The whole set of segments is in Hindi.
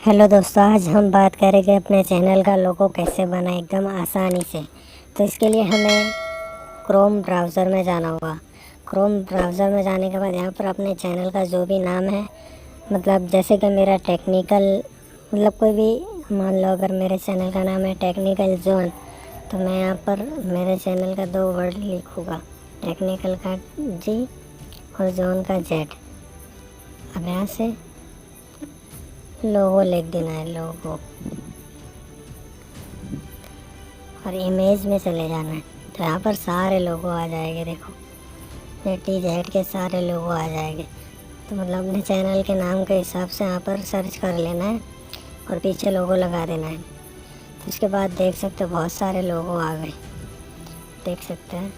हेलो दोस्तों, आज हम बात करेंगे अपने चैनल का लोगो कैसे बनाएं एकदम आसानी से। तो इसके लिए हमें क्रोम ब्राउज़र में जाना होगा। क्रोम ब्राउज़र में जाने के बाद यहाँ पर अपने चैनल का जो भी नाम है, मतलब जैसे कि मेरा टेक्निकल, मतलब कोई भी मान लो अगर मेरे चैनल का नाम है टेक्निकल जोन, तो मैं यहाँ पर मेरे चैनल का 2 वर्ड लिखूँगा, टेक्निकल का जी और जोन का जेड। अब यहाँ से लोगो लिख देना है, लोगो, और इमेज में चले जाना है। तो यहाँ पर सारे लोगो आ जाएंगे, देखो जेड के सारे लोगो आ जाएंगे। तो मतलब अपने चैनल के नाम के हिसाब से यहाँ पर सर्च कर लेना है और पीछे लोगो लगा देना है। तो उसके बाद देख सकते हो बहुत सारे लोगो आ गए, देख सकते हैं।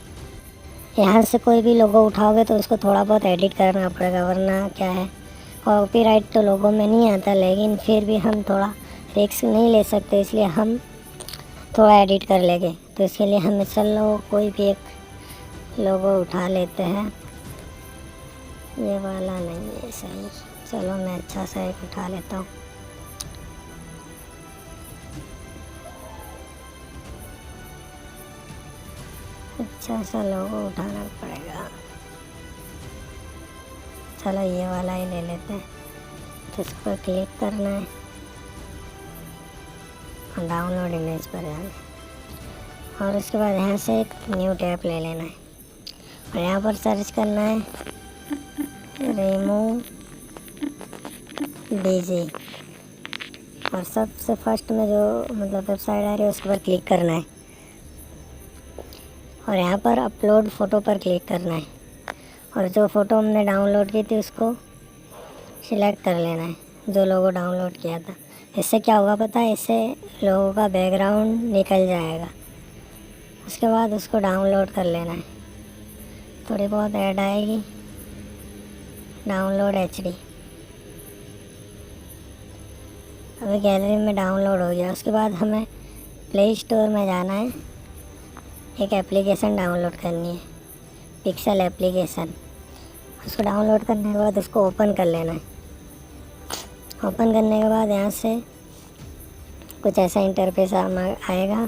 यहाँ से कोई भी लोगो उठाओगे तो उसको थोड़ा बहुत एडिट करना पड़ेगा, वरना क्या है, कॉपीराइट तो लोगों में नहीं आता, लेकिन फिर भी हम थोड़ा रिस्क नहीं ले सकते, इसलिए हम थोड़ा एडिट कर लेंगे। तो इसके लिए हम चलो कोई भी एक लोगो उठा लेते हैं। ये वाला नहीं है सही, चलो मैं अच्छा सा एक उठा लेता हूँ। अच्छा सा लोगो उठाना पड़ेगा। चलो ये वाला ही ले लेते हैं। तो इस पर क्लिक करना है और डाउनलोड इमेज पर जाना है, और उसके बाद यहाँ से एक न्यू टैब ले लेना है और यहाँ पर सर्च करना है रिमूव डीजी, और सबसे फर्स्ट में जो मतलब वेबसाइट आ रही है उसके पर क्लिक करना है और यहाँ पर अपलोड फ़ोटो पर क्लिक करना है, और जो फ़ोटो हमने डाउनलोड की थी उसको सिलेक्ट कर लेना है, जो लोगो डाउनलोड किया था। इससे क्या होगा पता है, इससे लोगों का बैकग्राउंड निकल जाएगा। उसके बाद उसको डाउनलोड कर लेना है, थोड़ी बहुत ऐड आएगी, डाउनलोड एचडी। अभी गैलरी में डाउनलोड हो गया। उसके बाद हमें प्ले स्टोर में जाना है, एक एप्लीकेशन डाउनलोड करनी है, पिक्सल एप्लीकेशन। उसको डाउनलोड करने के बाद उसको ओपन कर लेना है। ओपन करने के बाद यहाँ से कुछ ऐसा इंटरफेस आएगा।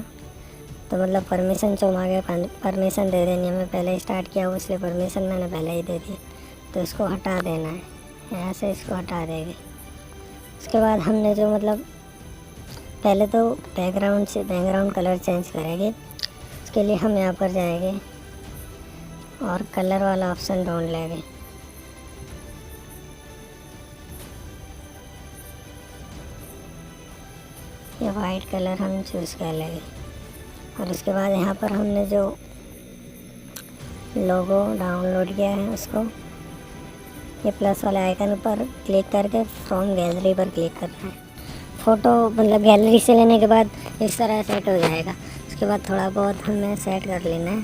तो मतलब परमिशन जो मांगे परमिशन दे देनी है। मैं पहले स्टार्ट किया हूँ इसलिए परमिशन मैंने पहले ही दे दी, तो इसको हटा देना है, यहाँ से इसको हटा देंगे। उसके बाद हमने जो मतलब पहले तो बैकग्राउंड कलर चेंज करेंगे। उसके लिए हम यहाँ पर जाएंगे और कलर वाला ऑप्शन ढूंढ लेंगे। ये वाइट कलर हम चूज़ कर लेंगे, और उसके बाद यहाँ पर हमने जो लोगो डाउनलोड किया है उसको ये प्लस वाले आइकन पर क्लिक करके फ्रॉम गैलरी पर क्लिक करना है। फ़ोटो मतलब गैलरी से लेने के बाद इस तरह सेट हो जाएगा। उसके बाद थोड़ा बहुत हमें सेट कर लेना है।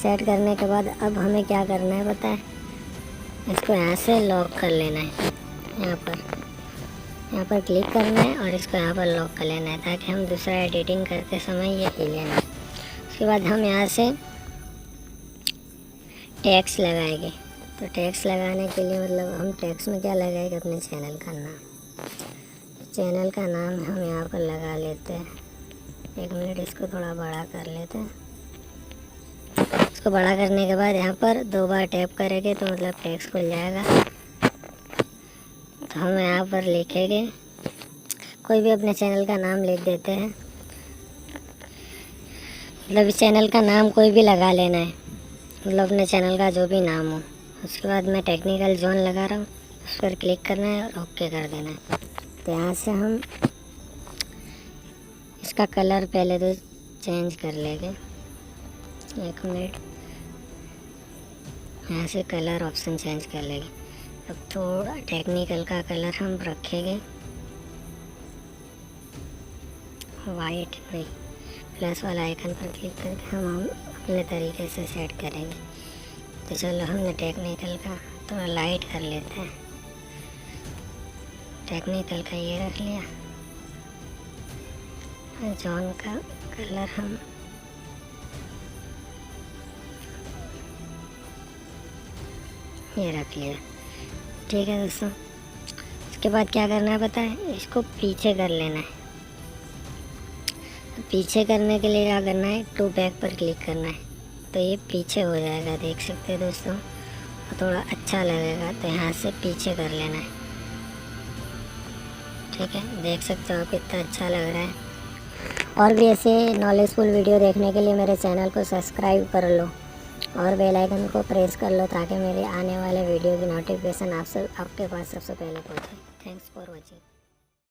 सेट करने के बाद अब हमें क्या करना है पता है, इसको यहाँ से लॉक कर लेना है। यहाँ पर क्लिक करना है और इसको यहाँ पर लॉक कर लेना है, ताकि हम दूसरा एडिटिंग करते समय ये ही लेना है। उसके बाद हम यहाँ से टैग्स लगाएंगे। तो टैग्स लगाने के लिए मतलब हम टैग्स में क्या लगाएंगे, अपने चैनल का नाम। चैनल का नाम हम यहाँ पर लगा लेते हैं। 1 मिनट इसको थोड़ा बड़ा कर लेते हैं। इसको बड़ा करने के बाद यहाँ पर 2 बार टैप करेंगे तो मतलब टैग्स खुल जाएगा। तो हम यहाँ पर लिखेंगे, कोई भी अपने चैनल का नाम लिख देते हैं। मतलब इस चैनल का नाम कोई भी लगा लेना है, मतलब अपने चैनल का जो भी नाम हो। उसके बाद मैं टेक्निकल जोन लगा रहा हूँ, उस पर क्लिक करना है और ओके कर देना है। तो यहाँ से हम इसका कलर पहले तो चेंज कर लेंगे। 1 मिनट, यहाँ से कलर ऑप्शन चेंज कर लेंगे। अब थोड़ा टेक्निकल का कलर हम रखेंगे वाइट नहीं, प्लस वाला आइकन पर क्लिक करके हम अपने तरीके से सेट करेंगे। तो चलो हमने टेक्निकल का थोड़ा लाइट कर लेते हैं। टेक्निकल का ये रख लिया, जॉन का कलर हम ये रख लिया। ठीक है दोस्तों, उसके बाद क्या करना है पता है, इसको पीछे कर लेना है। पीछे करने के लिए क्या करना है, टू बैक पर क्लिक करना है, तो ये पीछे हो जाएगा, देख सकते हैं दोस्तों। थोड़ा अच्छा लगेगा तो यहाँ से पीछे कर लेना है, ठीक है। देख सकते हो आप कितना अच्छा लग रहा है। और भी ऐसे नॉलेजफुल वीडियो देखने के लिए मेरे चैनल को सब्सक्राइब कर लो और बेल आइकन को प्रेस कर लो, ताकि मेरे आने वाले वीडियो की नोटिफिकेशन आपके पास सबसे पहले पहुँचे। Thanks for watching.